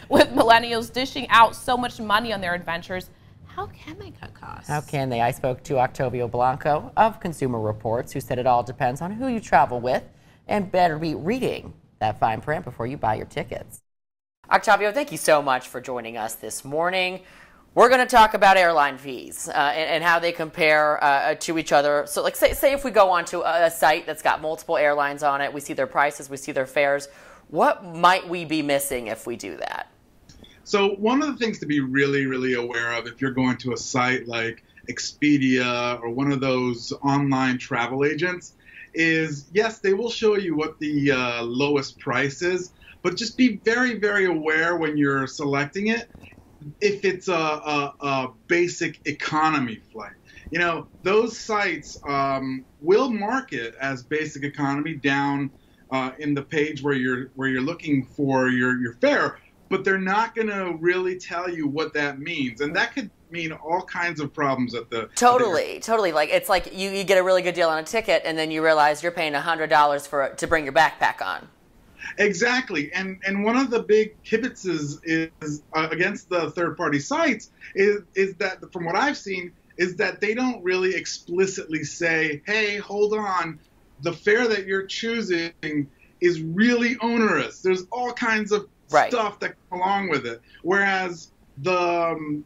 With millennials dishing out so much money on their adventures, how can they cut costs? How can they? I spoke to Octavio Blanco of Consumer Reports, who said it all depends on who you travel with and better be reading that fine print before you buy your tickets. Octavio, thank you so much for joining us this morning. We're going to talk about airline fees and how they compare to each other. So like say if we go onto a site that's got multiple airlines on it, we see their prices, we see their fares. What might we be missing if we do that? So one of the things to be really, really aware of if you're going to a site like Expedia or one of those online travel agents is, yes, they will show you what the lowest price is, but just be very, very aware when you're selecting it if it's a basic economy flight. You know, those sites will mark it as basic economy down in the page where you're looking for your fare, but they're not going to really tell you what that means, and that could mean all kinds of problems at the totally. Like it's like you get a really good deal on a ticket, and then you realize you're paying $100 to bring your backpack on. Exactly, and one of the big kibitzes is against the third-party sites is that, from what I've seen, is that they don't really explicitly say, hey, hold on, the fare that you're choosing is really onerous. There's all kinds of stuff that come along with it. Whereas the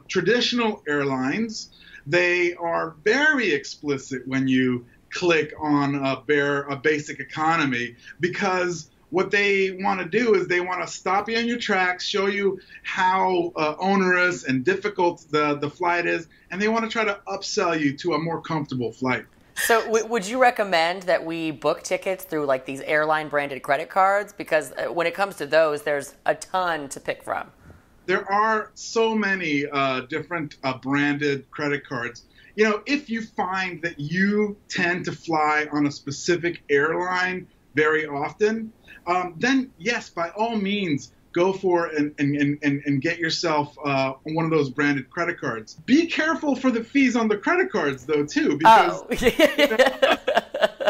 traditional airlines, they are very explicit when you click on a basic economy, because what they want to do is they want to stop you on your tracks, show you how onerous and difficult the flight is, and they want to try to upsell you to a more comfortable flight. So would you recommend that we book tickets through like these airline branded credit cards? Because when it comes to those, there's a ton to pick from. There are so many different branded credit cards. You know, if you find that you tend to fly on a specific airline very often, then yes, by all means, go for it and get yourself one of those branded credit cards. Be careful for the fees on the credit cards, though, too, because,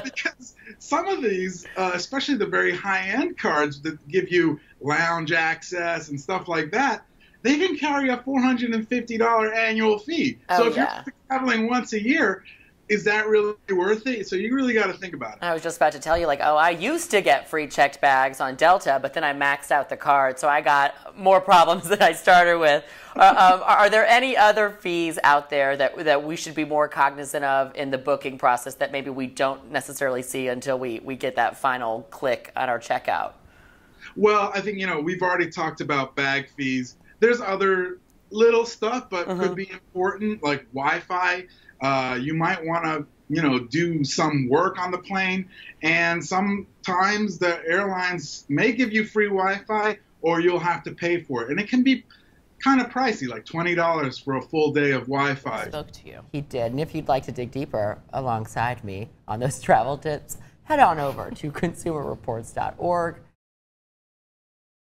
because some of these, especially the very high-end cards that give you lounge access and stuff like that, they can carry a $450 annual fee. So if you're traveling once a year, is that really worth it? So you really got to think about it. I was just about to tell you, like, oh, I used to get free checked bags on Delta, but then I maxed out the card, so I got more problems than I started with. Are there any other fees out there that we should be more cognizant of in the booking process that maybe we don't necessarily see until we get that final click on our checkout? Well, I think, you know, we've already talked about bag fees. There's other little stuff, but could be important, like Wi-Fi. You might want to, you know, do some work on the plane, and sometimes the airlines may give you free Wi-Fi, or you'll have to pay for it, and it can be kind of pricey, like $20 for a full day of Wi-Fi. I spoke to you. He did, and if you'd like to dig deeper alongside me on those travel tips, head on over to consumerreports.org.